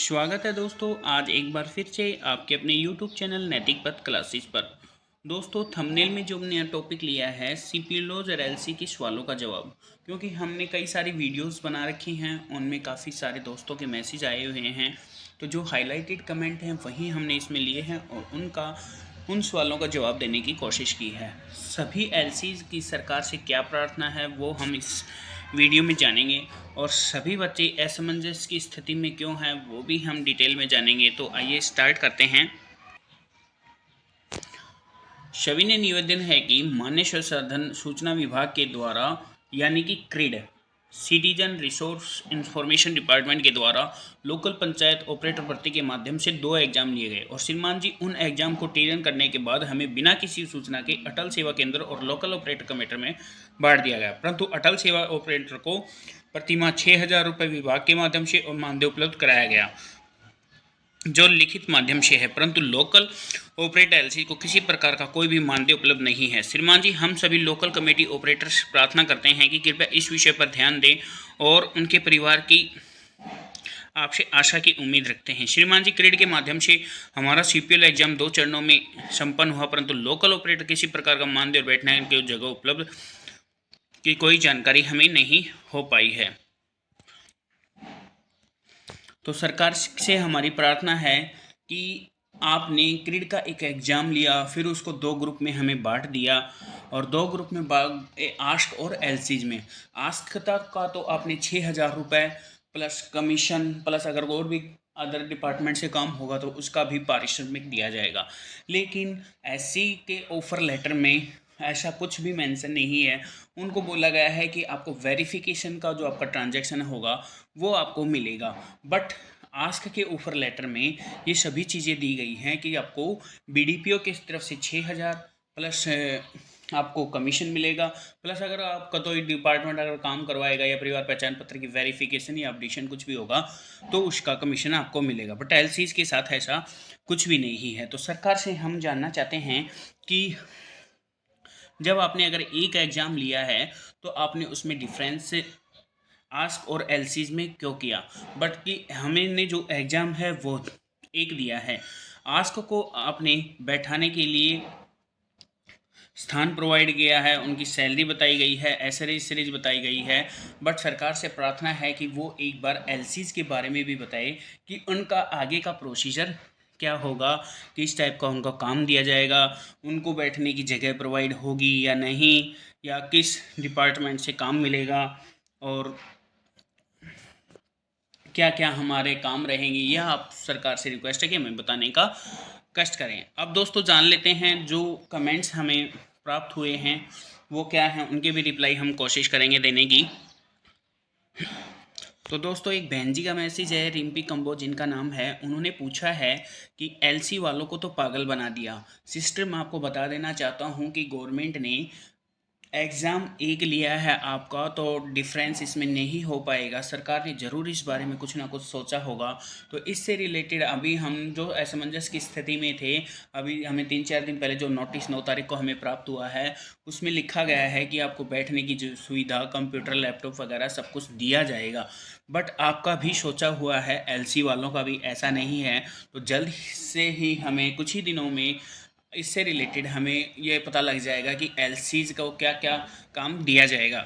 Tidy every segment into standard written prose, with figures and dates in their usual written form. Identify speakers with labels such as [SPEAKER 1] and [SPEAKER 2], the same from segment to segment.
[SPEAKER 1] स्वागत है दोस्तों। आज एक बार फिर से आपके अपने YouTube चैनल नैतिक पथ क्लासेस पर। दोस्तों, थंबनेल में जो हमने टॉपिक लिया है सीपीएलओज और एलसी के सवालों का जवाब, क्योंकि हमने कई सारी वीडियोस बना रखी हैं, उनमें काफ़ी सारे दोस्तों के मैसेज आए हुए हैं, तो जो हाईलाइटेड कमेंट हैं वही हमने इसमें लिए हैं और उन सवालों का जवाब देने की कोशिश की है। सभी एलसी की सरकार से क्या प्रार्थना है वो हम इस वीडियो में जानेंगे, और सभी बच्चे असमंजस की स्थिति में क्यों हैं वो भी हम डिटेल में जानेंगे। तो आइए स्टार्ट करते हैं। सभी ने निवेदन है कि मानव संसाधन सूचना विभाग के द्वारा यानी कि creed citizen resource information department के द्वारा लोकल पंचायत ऑपरेटर भर्ती के माध्यम से 2 एग्जाम लिए गए और श्रीमान जी उन एग्जाम को क्लियर करने के बाद हमें बिना किसी सूचना के अटल सेवा केंद्र और लोकल ऑपरेटर कमेटी में बांट दिया गया, परंतु अटल सेवा ऑपरेटर को प्रतिमाह 6,000 रुपये विभाग के माध्यम से और मानदेय उपलब्ध कराया गया जो लिखित माध्यम से है, परंतु लोकल ऑपरेटर एलसी को किसी प्रकार का कोई भी मानदेय उपलब्ध नहीं है। श्रीमान जी, हम सभी लोकल कमेटी ऑपरेटर्स प्रार्थना करते हैं कि कृपया इस विषय पर ध्यान दें और उनके परिवार की आपसे आशा की उम्मीद रखते हैं। श्रीमान जी, क्रेड के माध्यम से हमारा सीपीएल एग्जाम 2 चरणों में संपन्न हुआ, परंतु लोकल ऑपरेटर किसी प्रकार का मानदेय और बैठने की जगह उपलब्ध की कोई जानकारी हमें नहीं हो पाई है। तो सरकार से हमारी प्रार्थना है कि आपने क्रिड का एक एग्ज़ाम लिया, फिर उसको 2 ग्रुप में हमें बांट दिया और 2 ग्रुप में आस्क और एलसीज में आस्क तक का तो आपने 6,000 रुपये प्लस कमीशन प्लस अगर और भी अदर डिपार्टमेंट से काम होगा तो उसका भी पारिश्रमिक दिया जाएगा, लेकिन एससी के ऑफर लेटर में ऐसा कुछ भी मेंशन नहीं है। उनको बोला गया है कि आपको वेरिफिकेशन का जो आपका ट्रांजैक्शन होगा वो आपको मिलेगा, बट आस्क के ऑफर लेटर में ये सभी चीज़ें दी गई हैं कि आपको बीडीपीओ की तरफ से 6,000 प्लस आपको कमीशन मिलेगा, प्लस अगर आपका तो डिपार्टमेंट अगर काम करवाएगा या परिवार पहचान पत्र की वेरिफिकेशन या अपडेशन कुछ भी होगा तो उसका कमीशन आपको मिलेगा, बट एलसीज के साथ ऐसा कुछ भी नहीं है। तो सरकार से हम जानना चाहते हैं कि जब आपने अगर एक एग्ज़ाम लिया है तो आपने उसमें डिफरेंस आस्क और एलसीज में क्यों किया, बट कि हमने जो एग्ज़ाम है वो एक दिया है। आस्क को आपने बैठाने के लिए स्थान प्रोवाइड किया है, उनकी सैलरी बताई गई है, एसरीज सीरीज बताई गई है, बट सरकार से प्रार्थना है कि वो एक बार एलसीज के बारे में भी बताए कि उनका आगे का प्रोसीजर क्या होगा, किस टाइप का उनका काम दिया जाएगा, उनको बैठने की जगह प्रोवाइड होगी या नहीं, या किस डिपार्टमेंट से काम मिलेगा और क्या क्या हमारे काम रहेंगे। यह आप सरकार से रिक्वेस्ट है कि हमें बताने का कष्ट करें। अब दोस्तों जान लेते हैं जो कमेंट्स हमें प्राप्त हुए हैं वो क्या हैं, उनके भी रिप्लाई हम कोशिश करेंगे देने की। तो दोस्तों एक बहन जी का मैसेज है, रिम्पी कंबो जिनका नाम है, उन्होंने पूछा है कि एलसी वालों को तो पागल बना दिया। सिस्टर, मैं आपको बता देना चाहता हूँ कि गवर्नमेंट ने एग्ज़ाम एक लिया है आपका तो डिफरेंस इसमें नहीं हो पाएगा। सरकार ने ज़रूर इस बारे में कुछ ना कुछ सोचा होगा। तो इससे रिलेटेड अभी हम जो असमंजस की स्थिति में थे, अभी हमें 3-4 दिन पहले जो नोटिस 9 तारीख को हमें प्राप्त हुआ है उसमें लिखा गया है कि आपको बैठने की जो सुविधा, कंप्यूटर, लैपटॉप वगैरह सब कुछ दिया जाएगा, बट आपका भी सोचा हुआ है, एलसी वालों का भी ऐसा नहीं है। तो जल्द से ही हमें कुछ ही दिनों में इससे रिलेटेड हमें ये पता लग जाएगा कि एलसीज को क्या क्या काम दिया जाएगा।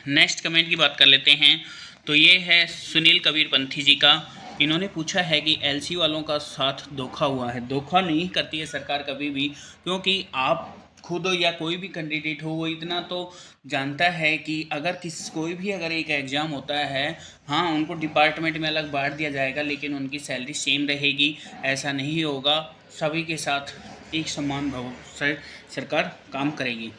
[SPEAKER 1] नेक्स्ट कमेंट की बात कर लेते हैं। तो ये है सुनील कबीर पंथी जी का। इन्होंने पूछा है कि एलसी वालों का साथ धोखा हुआ है। धोखा नहीं करती है सरकार कभी भी, क्योंकि आप खुद हो या कोई भी कैंडिडेट हो वो इतना तो जानता है कि अगर कोई भी अगर एक एग्ज़ाम होता है, हाँ उनको डिपार्टमेंट में अलग बांट दिया जाएगा लेकिन उनकी सैलरी सेम रहेगी, ऐसा नहीं होगा। सभी के साथ एक समान भाव से सरकार काम करेगी।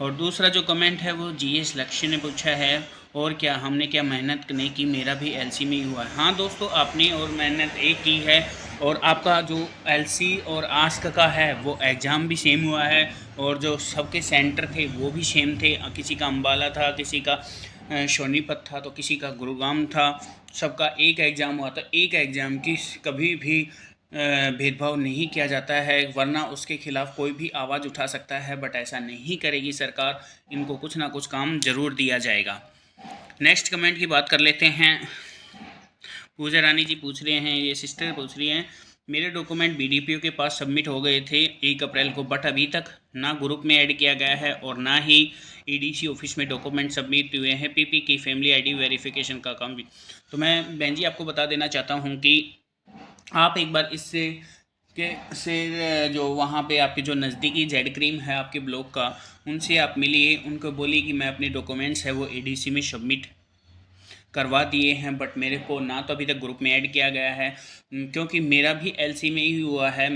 [SPEAKER 1] और दूसरा जो कमेंट है वो जीएस लक्ष्य ने पूछा है, और क्या हमने क्या मेहनत नहीं की, मेरा भी एलसी में ही हुआ है। हाँ दोस्तों, आपने और मेहनत एक की है, और आपका जो एलसी और आस्क का है वो एग्ज़ाम भी सेम हुआ है, और जो सबके सेंटर थे वो भी सेम थे। किसी का अम्बाला था, किसी का सोनीपत था, तो किसी का गुरुग्राम था। सबका एक एग्ज़ाम हुआ, तो एक एग्ज़ाम की कभी भी भेदभाव नहीं किया जाता है, वरना उसके खिलाफ़ कोई भी आवाज़ उठा सकता है, बट ऐसा नहीं करेगी सरकार। इनको कुछ ना कुछ काम ज़रूर दिया जाएगा। नेक्स्ट कमेंट की बात कर लेते हैं। पूजा रानी जी पूछ रहे हैं, ये सिस्टर पूछ रही हैं, मेरे डॉक्यूमेंट बीडीपीओ के पास सबमिट हो गए थे 1 अप्रैल को, बट अभी तक ना ग्रुप में ऐड किया गया है और ना ही ईडीसी ऑफिस में डॉक्यूमेंट सबमिट हुए हैं। पीपी की फैमिली आईडी वेरिफिकेशन का काम भी। तो मैं बहन जी आपको बता देना चाहता हूँ कि आप एक बार इससे के से जो वहाँ पे आपके जो नज़दीकी जेड क्रीम है आपके ब्लॉक का, उनसे आप मिलिए, उनको बोलिए कि मैं अपने डॉक्यूमेंट्स है वो एडीसी में सबमिट करवा दिए हैं, बट मेरे को ना तो अभी तक ग्रुप में ऐड किया गया है, क्योंकि मेरा भी एलसी में ही हुआ है,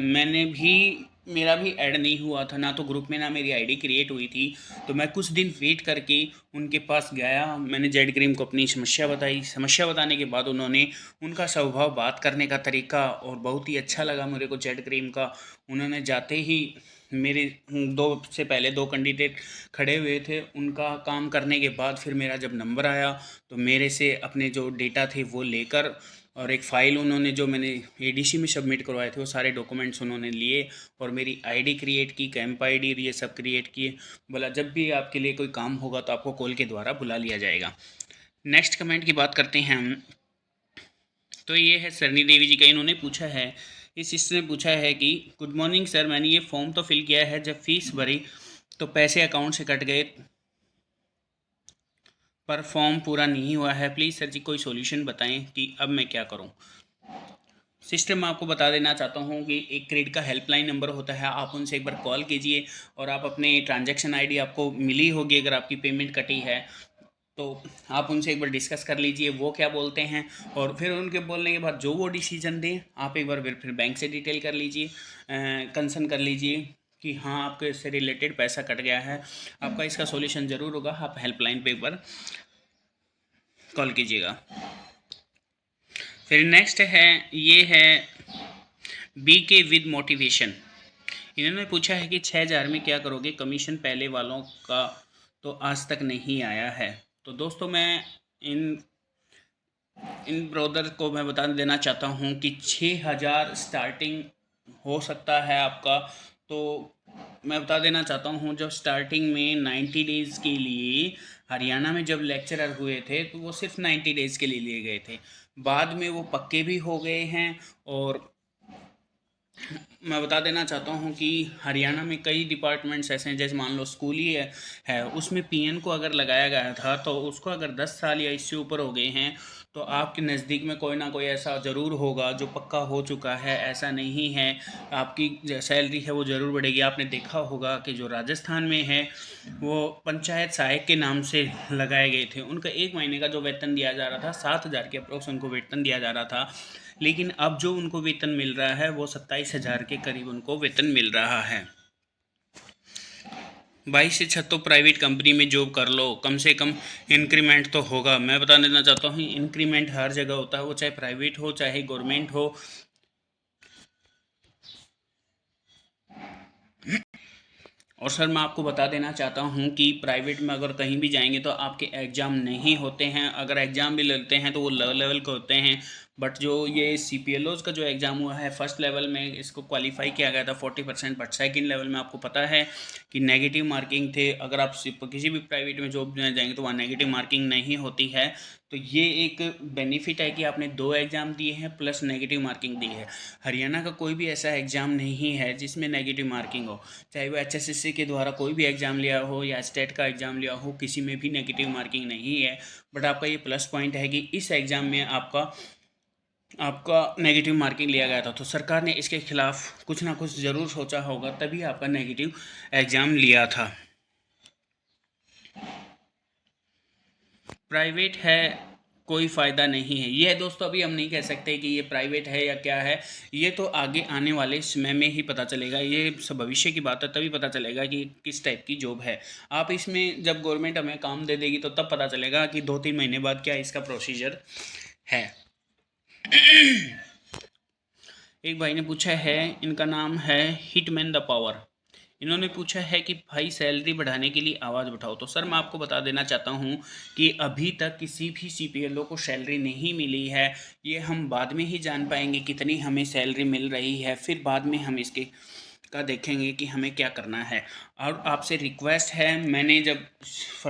[SPEAKER 1] मेरा भी ऐड नहीं हुआ था, ना तो ग्रुप में ना मेरी आईडी क्रिएट हुई थी। तो मैं कुछ दिन वेट करके उनके पास गया, मैंने जेड क्रीम को अपनी समस्या बताई। समस्या बताने के बाद उन्होंने, उनका स्वभाव, बात करने का तरीका और बहुत ही अच्छा लगा मेरे को जेड क्रीम का। उन्होंने जाते ही मेरे दो से पहले दो कैंडिडेट खड़े हुए थे, उनका काम करने के बाद फिर मेरा जब नंबर आया तो मेरे से अपने जो डेटा थे वो लेकर, और एक फ़ाइल उन्होंने जो मैंने एडीसी में सबमिट करवाए थे वो सारे डॉक्यूमेंट्स उन्होंने लिए और मेरी आईडी क्रिएट की, कैंप आईडी, ये सब क्रिएट किए। बोला जब भी आपके लिए कोई काम होगा तो आपको कॉल के द्वारा बुला लिया जाएगा। नेक्स्ट कमेंट की बात करते हैं हम। तो ये है सरनी देवी जी का, इन्होंने पूछा है, इस सिस्टर ने पूछा है कि गुड मॉर्निंग सर, मैंने ये फॉर्म तो फिल किया है, जब फीस भरी तो पैसे अकाउंट से कट गए पर फॉर्म पूरा नहीं हुआ है, प्लीज़ सर जी कोई सॉल्यूशन बताएं कि अब मैं क्या करूं। सिस्टर मैं आपको बता देना चाहता हूं कि एक क्रेडिट का हेल्पलाइन नंबर होता है, आप उनसे एक बार कॉल कीजिए और आप अपने ट्रांजैक्शन आईडी आपको मिली होगी अगर आपकी पेमेंट कटी है तो आप उनसे एक बार डिस्कस कर लीजिए वो क्या बोलते हैं, और फिर उनके बोलने के बाद जो वो डिसीजन दें आप एक बार फिर बैंक से डिटेल कर लीजिए, कंसर्न कर लीजिए कि हाँ आपके इससे रिलेटेड पैसा कट गया है। आपका इसका सॉल्यूशन ज़रूर होगा, आप हेल्पलाइन पे एक बार कॉल कीजिएगा। फिर नेक्स्ट है, ये है बी के विद मोटिवेशन। इन्होंने पूछा है कि 6,000 में क्या करोगे, कमीशन पहले वालों का तो आज तक नहीं आया है। तो दोस्तों मैं इन इन ब्रोदर को मैं बता देना चाहता हूँ कि 6,000 स्टार्टिंग हो सकता है आपका। तो मैं बता देना चाहता हूँ जब स्टार्टिंग में 90 डेज़ के लिए हरियाणा में जब लेक्चरर हुए थे तो वो सिर्फ 90 डेज़ के लिए लिए गए थे, बाद में वो पक्के भी हो गए हैं। और मैं बता देना चाहता हूँ कि हरियाणा में कई डिपार्टमेंट्स ऐसे हैं, जैसे मान लो स्कूल ही है उसमें पीएन को अगर लगाया गया था तो उसको अगर 10 साल या इससे ऊपर हो गए हैं तो आपके नज़दीक में कोई ना कोई ऐसा ज़रूर होगा जो पक्का हो चुका है, ऐसा नहीं है। आपकी जो सैलरी है वो ज़रूर बढ़ेगी। आपने देखा होगा कि जो राजस्थान में है वो पंचायत सहायक के नाम से लगाए गए थे, उनका 1 महीने का जो वेतन दिया जा रहा था 7,000 के अप्रोक्स उनको वेतन दिया जा रहा था, लेकिन अब जो उनको वेतन मिल रहा है वो 27,000 के करीब उनको वेतन मिल रहा है। 22 से 6 तो प्राइवेट कंपनी में जॉब कर लो, कम से कम इंक्रीमेंट तो होगा। मैं बता देना चाहता हूँ इंक्रीमेंट हर जगह होता है, वो चाहे प्राइवेट हो चाहे गवर्नमेंट हो। और सर मैं आपको बता देना चाहता हूँ कि प्राइवेट में अगर कहीं भी जाएंगे तो आपके एग्ज़ाम नहीं होते हैं, अगर एग्ज़ाम भी लेते हैं तो वो लो लेवल के होते हैं। बट जो ये CPLOs का जो एग्ज़ाम हुआ है फर्स्ट लेवल में इसको क्वालिफाई किया गया था 40%, बट सेकंड लेवल में आपको पता है कि नेगेटिव मार्किंग थे। अगर आप किसी भी प्राइवेट में जॉब में जाएंगे तो वहाँ नेगेटिव मार्किंग नहीं होती है। तो ये एक बेनिफिट है कि आपने 2 एग्ज़ाम दिए हैं प्लस नेगेटिव मार्किंग दी है। हरियाणा का कोई भी ऐसा एग्ज़ाम नहीं है जिसमें नेगेटिव मार्किंग हो, चाहे वो HSSC के द्वारा कोई भी एग्ज़ाम लिया हो या स्टेट का एग्ज़ाम लिया हो, किसी में भी नेगेटिव मार्किंग नहीं है। बट आपका ये प्लस पॉइंट है कि इस एग्ज़ाम में आपका आपका नेगेटिव मार्किंग लिया गया था, तो सरकार ने इसके खिलाफ कुछ ना कुछ ज़रूर सोचा होगा तभी आपका नेगेटिव एग्ज़ाम लिया था। प्राइवेट है कोई फ़ायदा नहीं है, ये दोस्तों अभी हम नहीं कह सकते कि ये प्राइवेट है या क्या है, ये तो आगे आने वाले समय में ही पता चलेगा। ये सब भविष्य की बात है, तभी पता चलेगा कि किस टाइप की जॉब है। आप इसमें जब गवर्नमेंट हमें काम दे देगी तो तब पता चलेगा कि 2-3 महीने बाद क्या इसका प्रोसीजर है। एक भाई ने पूछा है, इनका नाम है हिटमैन द पावर। इन्होंने पूछा है कि भाई सैलरी बढ़ाने के लिए आवाज़ उठाओ। तो सर मैं आपको बता देना चाहता हूँ कि अभी तक किसी भी CPLO को सैलरी नहीं मिली है। ये हम बाद में ही जान पाएंगे कितनी हमें सैलरी मिल रही है, फिर बाद में हम इसके का देखेंगे कि हमें क्या करना है। और आपसे रिक्वेस्ट है, मैंने जब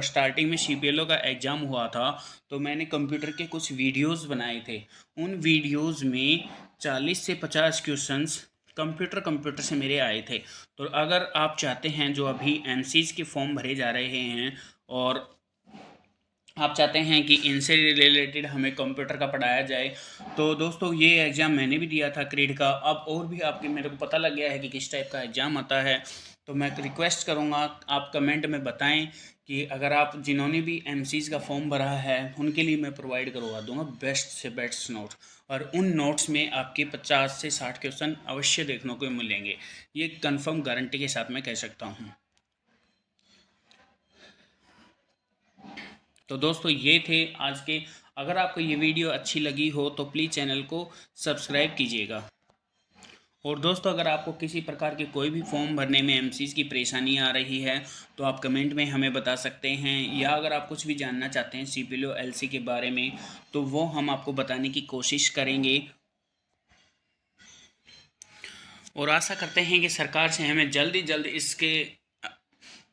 [SPEAKER 1] स्टार्टिंग में CPLO का एग्ज़ाम हुआ था तो मैंने कंप्यूटर के कुछ वीडियोस बनाए थे। उन वीडियोस में 40 से 50 क्वेश्चंस कंप्यूटर से मेरे आए थे। तो अगर आप चाहते हैं, जो अभी MCs के फॉर्म भरे जा रहे हैं और आप चाहते हैं कि इनसे रिलेटेड हमें कंप्यूटर का पढ़ाया जाए, तो दोस्तों ये एग्ज़ाम मैंने भी दिया था क्रेड का। अब और भी आपके मेरे को पता लग गया है कि किस टाइप का एग्ज़ाम आता है। तो मैं रिक्वेस्ट करूँगा, आप कमेंट में बताएं कि अगर आप जिन्होंने भी MCs का फॉर्म भरा है उनके लिए मैं प्रोवाइड करवा दूँगा बेस्ट से बेस्ट नोट, और उन नोट्स में आपके 50 से 60 क्वेश्चन अवश्य देखने को मिलेंगे। ये कंफर्म गारंटी के साथ मैं कह सकता हूँ। तो दोस्तों ये थे आज के। अगर आपको ये वीडियो अच्छी लगी हो तो प्लीज़ चैनल को सब्सक्राइब कीजिएगा। और दोस्तों अगर आपको किसी प्रकार के कोई भी फॉर्म भरने में MCs की परेशानी आ रही है तो आप कमेंट में हमें बता सकते हैं, या अगर आप कुछ भी जानना चाहते हैं CPLO LC के बारे में तो वो हम आपको बताने की कोशिश करेंगे। और आशा करते हैं कि सरकार से हमें जल्दी जल्द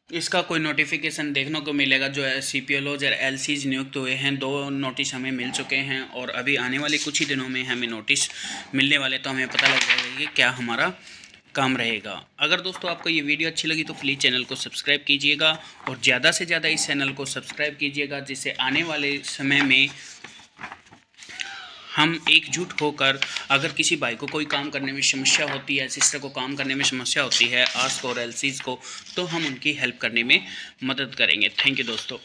[SPEAKER 1] इसका कोई नोटिफिकेशन देखने को मिलेगा। जो CPLOs और LCs नियुक्त हुए हैं, 2 नोटिस हमें मिल चुके हैं और अभी आने वाले कुछ ही दिनों में हमें नोटिस मिलने वाले, तो हमें पता लग जाएगा कि क्या हमारा काम रहेगा। अगर दोस्तों आपको ये वीडियो अच्छी लगी तो प्लीज़ चैनल को सब्सक्राइब कीजिएगा और ज़्यादा से ज़्यादा इस चैनल को सब्सक्राइब कीजिएगा, जिससे आने वाले समय में हम एकजुट होकर, अगर किसी भाई को कोई काम करने में समस्या होती है, सिस्टर को काम करने में समस्या होती है, आस्क और LCs को, तो हम उनकी हेल्प करने में मदद करेंगे। थैंक यू दोस्तों।